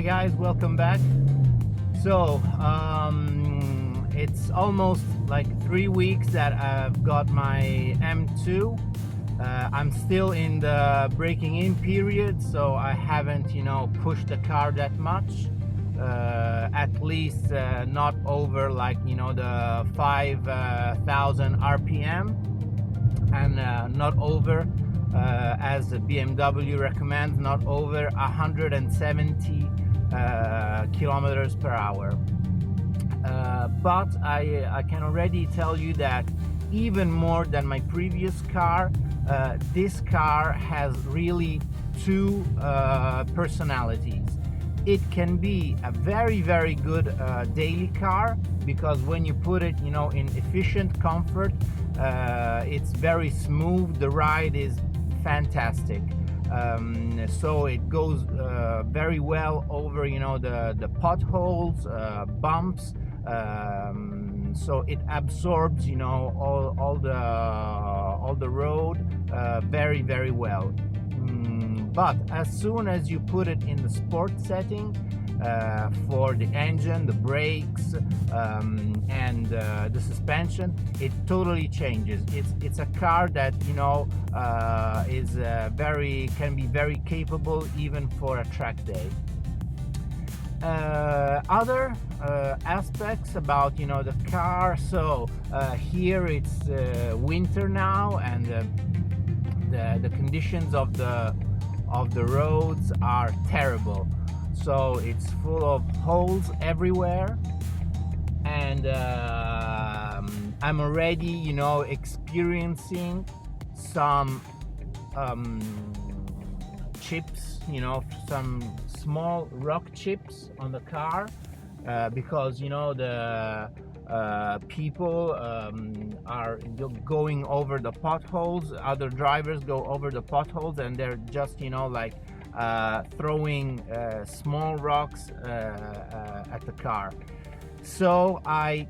guys, welcome back. So it's almost like 3 weeks that I've got my M2. I'm still in the breaking in period, so I haven't pushed the car that much, at least not over like the 5,000 RPM, and not over as the BMW recommends, not over 170 kilometers per hour. But I can already tell you that even more than my previous car, this car has really two personalities. It can be a very good daily car, because when you put it in efficient comfort, it's very smooth. The ride is fantastic. So it goes very well over the potholes, bumps, so it absorbs all the road very well. But as soon as you put it in the sport setting, for the engine, the brakes, and the suspension, it totally changes. It's a car that is can be very capable even for a track day. Other aspects about the car. So here it's winter now, and the conditions of the roads are terrible. So it's full of holes everywhere, and I'm already experiencing some chips, some small rock chips on the car, because the people are going over the potholes. Other drivers go over the potholes, and they're just throwing small rocks at the car. So I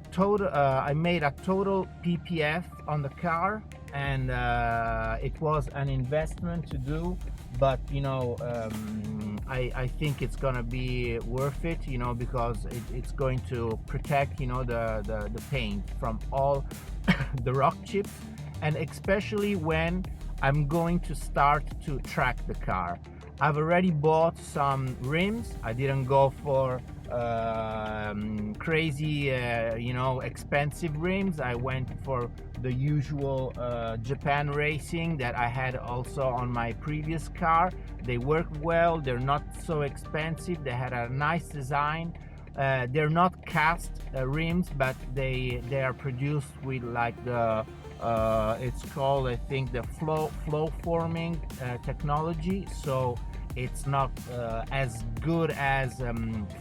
made a total PPF on the car, and it was an investment to do, but I think it's gonna be worth it, because it's going to protect the paint from all the rock chips, and especially when I'm going to start to track the car. I've already bought some rims. I didn't go for crazy expensive rims. I went for the usual Japan racing that I had also on my previous car. They work well, they're not so expensive, they had a nice design. They're not cast rims, but they are produced with like the it's called, I think, the flow forming technology. So it's not as good as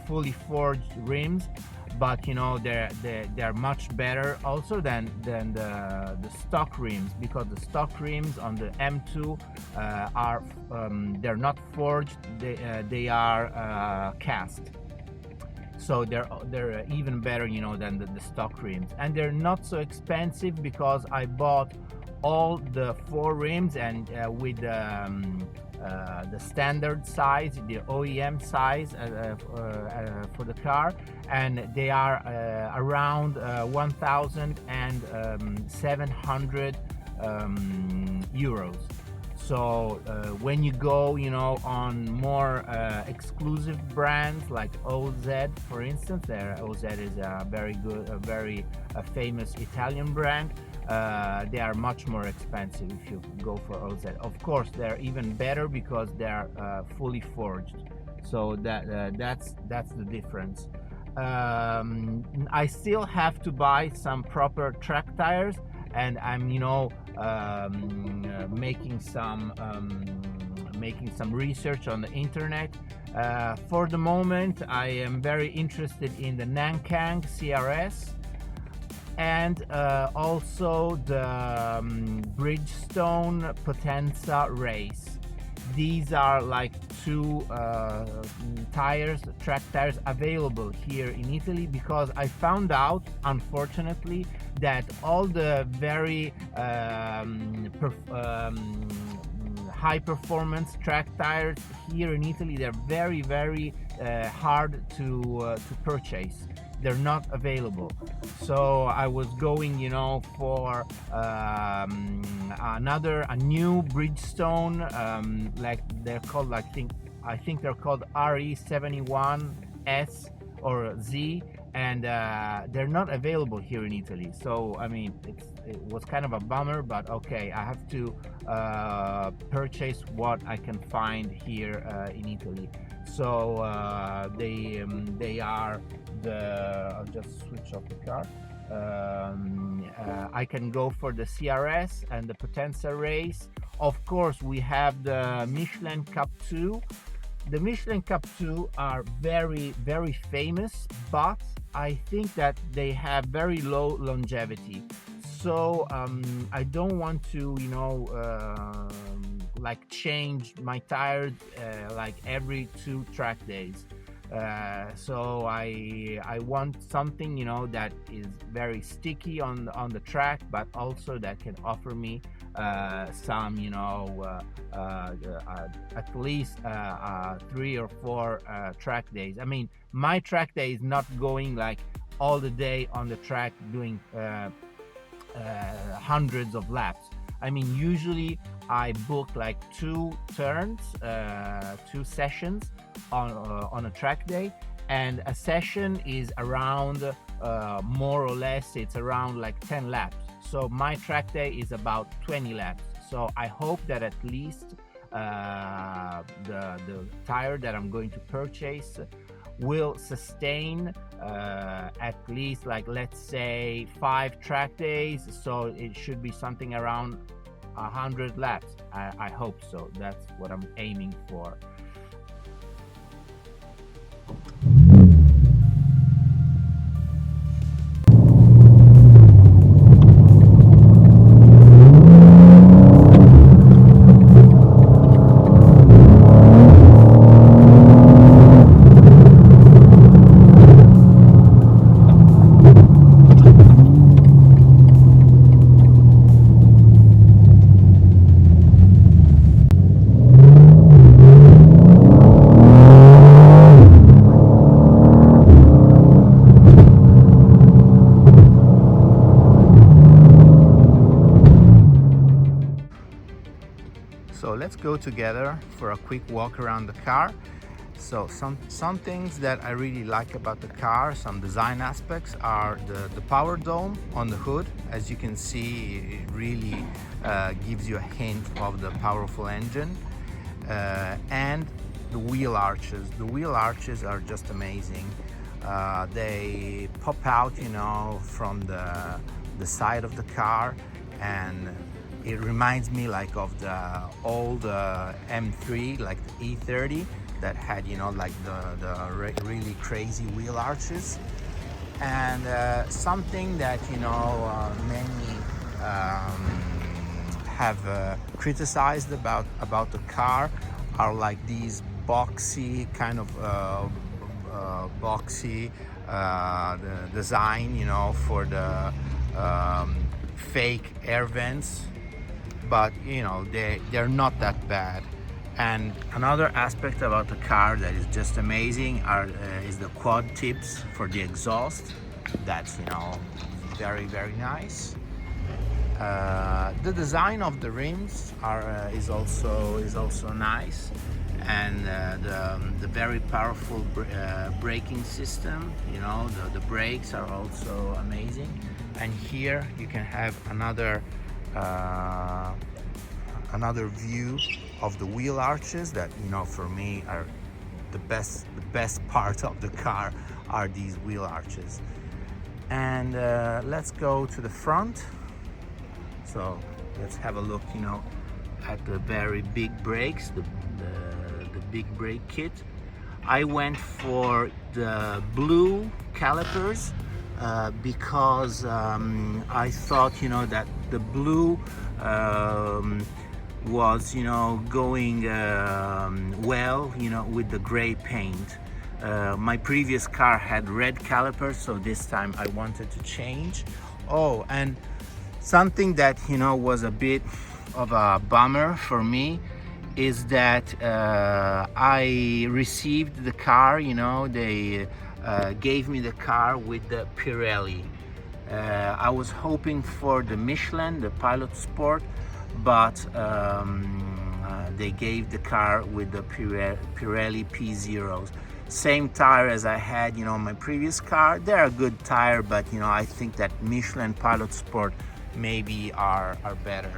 fully forged rims, but they're much better also than the stock rims, because the stock rims on the M2 are they're not forged, they are cast. So they're even better than the stock rims, and they're not so expensive because I bought all the 4 rims, and with the standard size, the OEM size for the car, and they are around 1,700 euros. So when you go on more exclusive brands like OZ, for instance, OZ is a very famous Italian brand. They are much more expensive if you go for OZ. Of course, they're even better because they're fully forged. So that's the difference. I still have to buy some proper track tires, and I'm making some research on the internet. For the moment, I am very interested in the Nankang CRS, and also the Bridgestone Potenza Race. These are like 2 track tires available here in Italy, because I found out, unfortunately, that all the very high performance track tires here in Italy, they're very hard to purchase. They're not available. So I was going, you know, for a new Bridgestone, like they're called, I think they're called RE71S or Z, and they're not available here in Italy. So I mean, it was kind of a bummer, but okay, I have to purchase what I can find here in Italy. So they are I'll just switch off the car. I can go for the CRS and the Potenza race. Of course, we have the Michelin Cup 2. The Michelin Cup 2 are very famous, but I think that they have very low longevity. So I don't want to, you know, like change my tires like every 2 track days. So I want something, you know, that is very sticky on the track, but also that can offer me some, you know, at least 3 or 4 track days. I mean, my track day is not going like all the day on the track doing hundreds of laps. I mean, usually I book like 2 turns, 2 sessions on a track day, and a session is around more or less, it's around like 10 laps. So my track day is about 20 laps. So I hope that at least the tire that I'm going to purchase will sustain at least, like, let's say 5 track days. So it should be something around 100 laps. I hope so. That's what I'm aiming for. So let's go together for a quick walk around the car. So some things that I really like about the car, some design aspects, are the power dome on the hood. As you can see, it really gives you a hint of the powerful engine. And the wheel arches. The wheel arches are just amazing. They pop out, you know, from the side of the car, and it reminds me like of the old M3, like the E30, that had, you know, like the really crazy wheel arches. And something that, you know, many have criticized about the car are like these boxy kind of boxy the design, you know, for the fake air vents. But you know, they're not that bad. And another aspect about the car that is just amazing is the quad tips for the exhaust. That's, you know, very nice. The design of the rims is also nice, and the very powerful braking system. You know, the brakes are also amazing. And here you can have another view of the wheel arches that, you know, for me are the best part of the car, are these wheel arches. And let's go to the front. So let's have a look, you know, at the very big brakes, the big brake kit. I went for the blue calipers because I thought, you know, that the blue was, you know, going well, you know, with the gray paint. My previous car had red calipers, so this time I wanted to change. Oh, and something that, you know, was a bit of a bummer for me is that I received the car, you know, they gave me the car with the Pirelli. I was hoping for the Michelin, the Pilot Sport, but they gave the car with the Pirelli P0s. Same tire as I had, you know, my previous car. They're a good tire, but you know, I think that Michelin Pilot Sport maybe are better.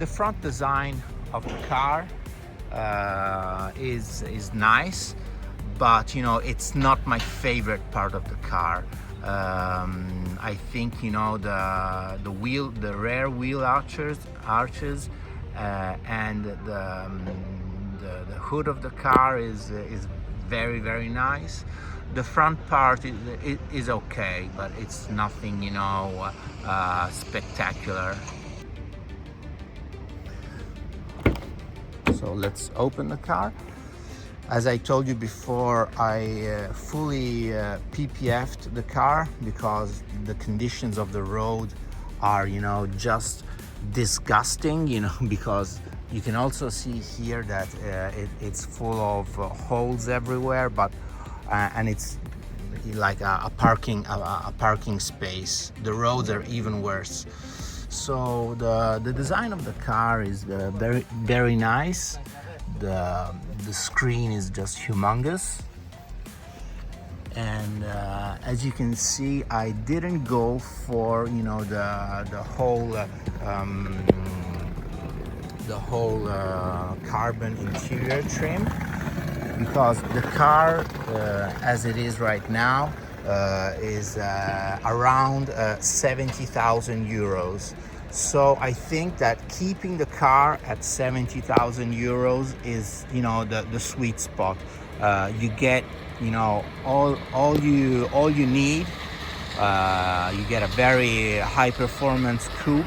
The front design of the car is nice, but you know, it's not my favorite part of the car. I think, you know, the rear wheel arches and the hood of the car is very nice. The front part is okay, but it's nothing, you know, spectacular. So let's open the car. As I told you before, I fully PPF'd the car because the conditions of the road are, you know, just disgusting, you know, because you can also see here that it's full of holes everywhere, but and it's like a parking space. The roads are even worse. So the design of the car is very nice. The screen is just humongous, and as you can see, I didn't go for, you know, the whole carbon interior trim, because the car as it is right now is around 70,000 euros. So I think that keeping the car at 70,000 euros is, you know, the sweet spot. You get, you know, all you need. You get a very high performance coupe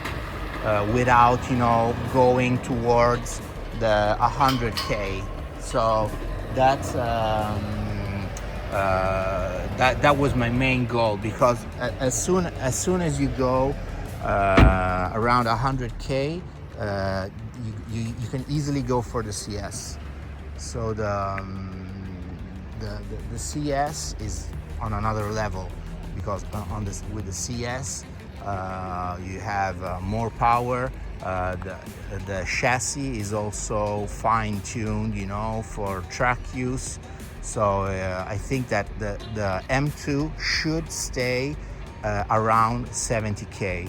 without, you know, going towards the 100k. So that's that was my main goal, because as soon as you go around 100k, you can easily go for the CS. So the CS is on another level, because with the CS you have more power. The chassis is also fine-tuned, you know, for track use. So I think that the M2 should stay around 70k.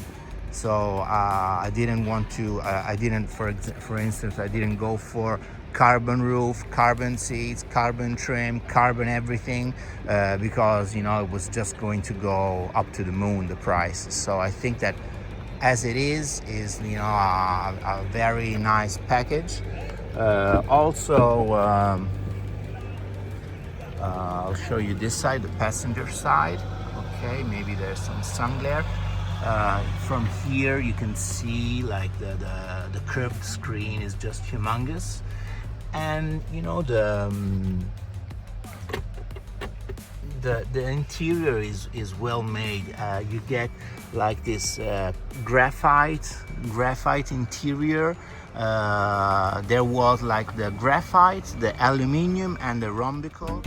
So I didn't want to. I didn't, for instance, I didn't go for carbon roof, carbon seats, carbon trim, carbon everything, because, you know, it was just going to go up to the moon, the price. So I think that as it is, you know, a very nice package. Also, I'll show you this side, the passenger side. Okay, maybe there's some sun glare. From here you can see like the curved screen is just humongous, and you know, the interior is well made. You get like this graphite interior. There was like the graphite, the aluminium, and the rhombical.